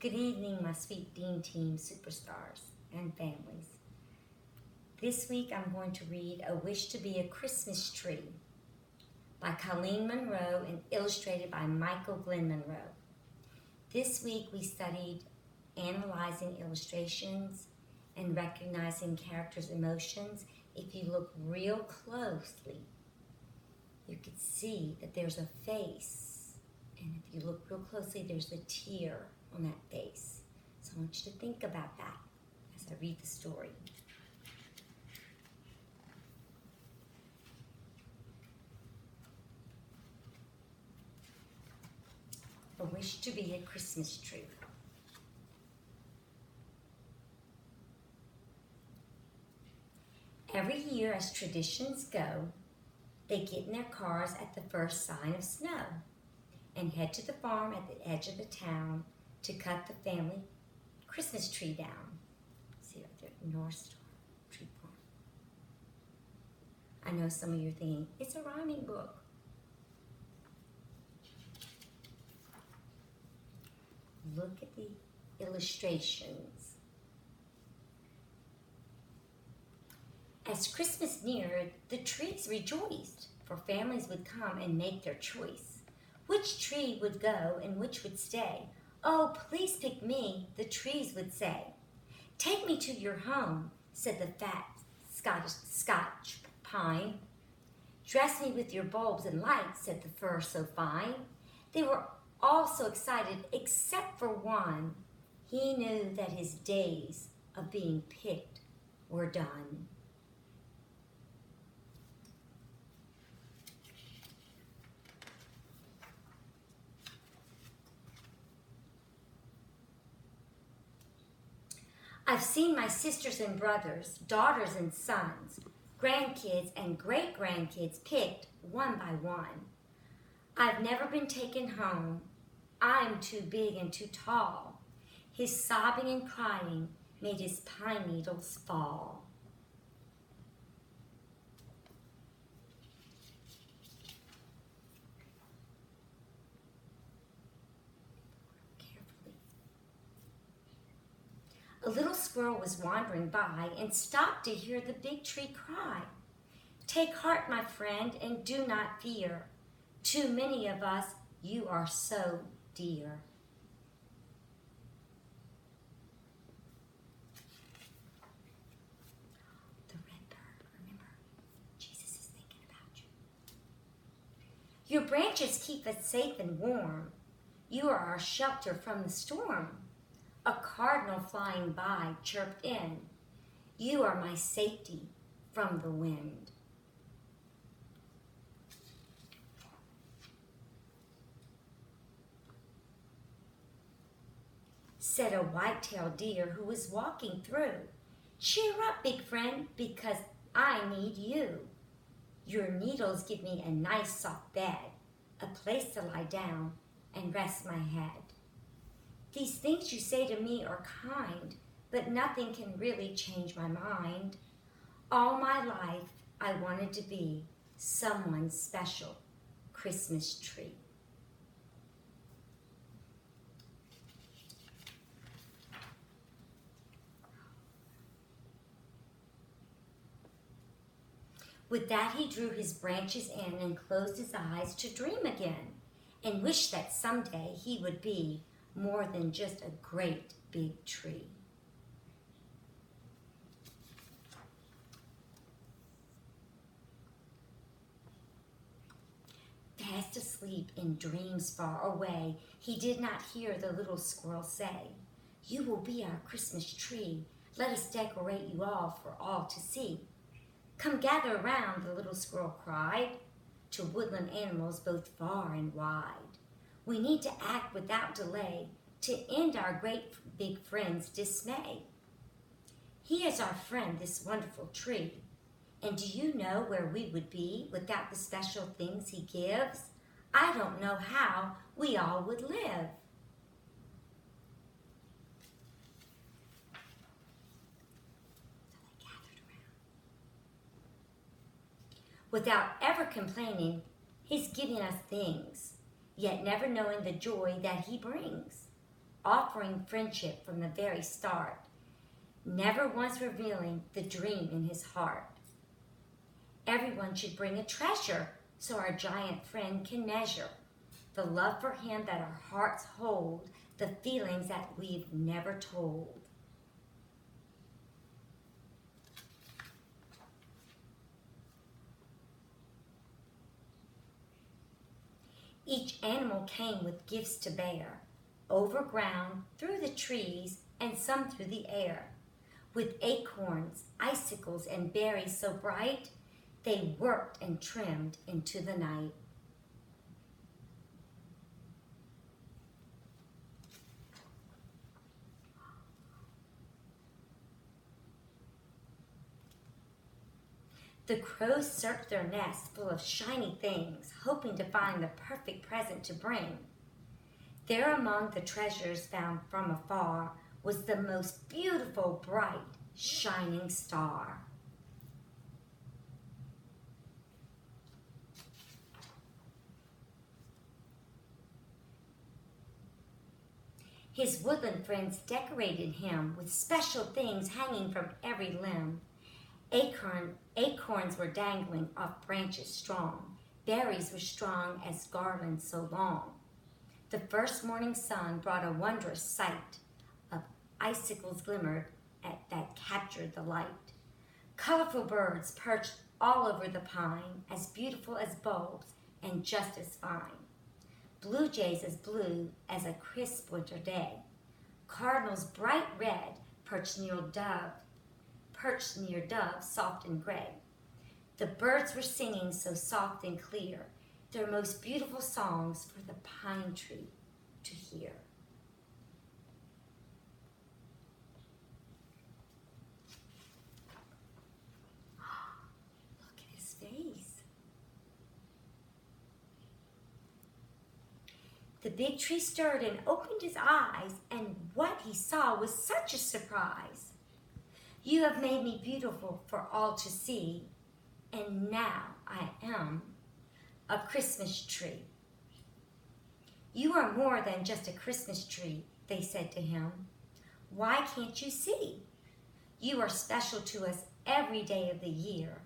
Good evening, my sweet Dean Team superstars and families. This week I'm going to read A Wish to be a Christmas Tree by Colleen Monroe and illustrated by Michael Glenn Monroe. This week we studied analyzing illustrations and recognizing characters' emotions. If you look real closely, you can see that there's a face, and if you look real closely, there's a tear on that face. So I want you to think about that as I read the story. A Wish to be a Christmas Tree. Every year, as traditions go, they get in their cars at the first sign of snow and head to the farm at the edge of the town to cut the family Christmas tree down. See right there, North Star Tree Farm. I know some of you are thinking, it's a rhyming book. Look at the illustrations. As Christmas neared, the trees rejoiced, for families would come and make their choice. Which tree would go and which would stay? Oh, please pick me, the trees would say. Take me to your home, said the fat Scotch pine. Dress me with your bulbs and lights, said the fir so fine. They were all so excited, except for one. He knew that his days of being picked were done. I've seen my sisters and brothers, daughters and sons, grandkids and great-grandkids picked one by one. I've never been taken home. I'm too big and too tall. His sobbing and crying made his pine needles fall. A little squirrel was wandering by and stopped to hear the big tree cry. Take heart, my friend, and do not fear. Too many of us, you are so dear. The red bird, remember, Jesus is thinking about you. Your branches keep us safe and warm. You are our shelter from the storm. A cardinal flying by chirped in. You are my safety from the wind. Said a white-tailed deer who was walking through. Cheer up, big friend, because I need you. Your needles give me a nice soft bed, a place to lie down and rest my head. These things you say to me are kind, but nothing can really change my mind. All my life, I wanted to be someone's special Christmas tree. With that, he drew his branches in and closed his eyes to dream again and wished that someday he would be more than just a great big tree. Fast asleep in dreams far away, he did not hear the little squirrel say, You will be our Christmas tree. Let us decorate you all for all to see. Come gather around, the little squirrel cried, to woodland animals both far and wide. We need to act without delay to end our great big friend's dismay. He is our friend, this wonderful tree. And do you know where we would be without the special things he gives? I don't know how we all would live. So they gathered around. Without ever complaining, he's giving us things, yet never knowing the joy that he brings. offering friendship from the very start, never once revealing the dream in his heart. Everyone should bring a treasure so our giant friend can measure the love for him that our hearts hold, the feelings that we've never told. Each animal came with gifts to bear, over ground, through the trees, and some through the air. With acorns, icicles, and berries so bright, they worked and trimmed into the night. The crows searched their nests full of shiny things, hoping to find the perfect present to bring. There among the treasures found from afar was the most beautiful, bright, shining star. His woodland friends decorated him with special things hanging from every limb. Acorns were dangling off branches strong. Berries were strong as garlands so long. The first morning sun brought a wondrous sight of icicles glimmered that captured the light. Colorful birds perched all over the pine, as beautiful as bulbs and just as fine. Blue jays as blue as a crisp winter day. Cardinals bright red perched near doves soft and gray. The birds were singing so soft and clear, their most beautiful songs for the pine tree to hear. Look at his face. The big tree stirred and opened his eyes, and what he saw was such a surprise. You have made me beautiful for all to see, and now I am a Christmas tree. You are more than just a Christmas tree, they said to him. Why can't you see? You are special to us every day of the year.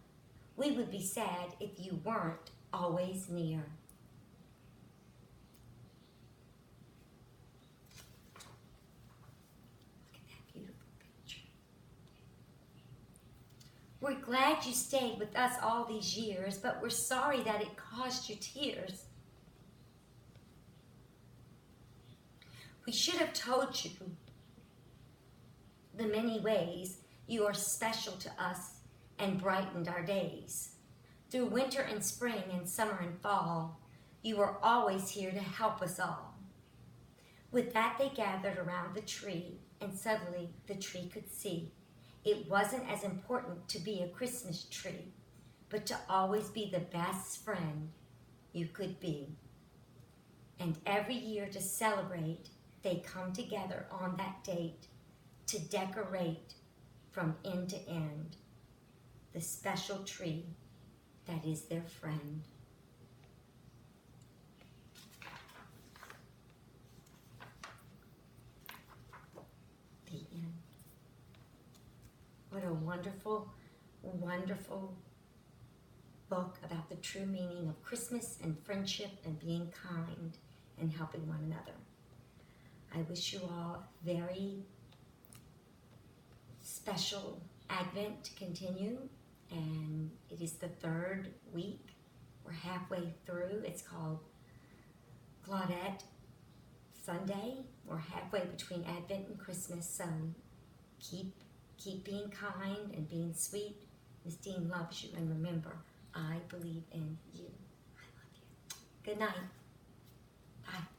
We would be sad if you weren't always near. We're glad you stayed with us all these years, but we're sorry that it caused you tears. We should have told you the many ways you are special to us and brightened our days. Through winter and spring and summer and fall, you were always here to help us all. With that, they gathered around the tree, and suddenly the tree could see it wasn't as important to be a Christmas tree, but to always be the best friend you could be. And every year to celebrate, they come together on that date to decorate from end to end the special tree that is their friend. The end. What a wonderful, wonderful book about the true meaning of Christmas and friendship and being kind and helping one another. I wish you all a very special Advent to continue, and it is the third week. We're halfway through. It's called Claudette Sunday. We're halfway between Advent and Christmas, so keep being kind and being sweet. Miss Dean loves you, and remember, I believe in you. I love you. Good night. Bye.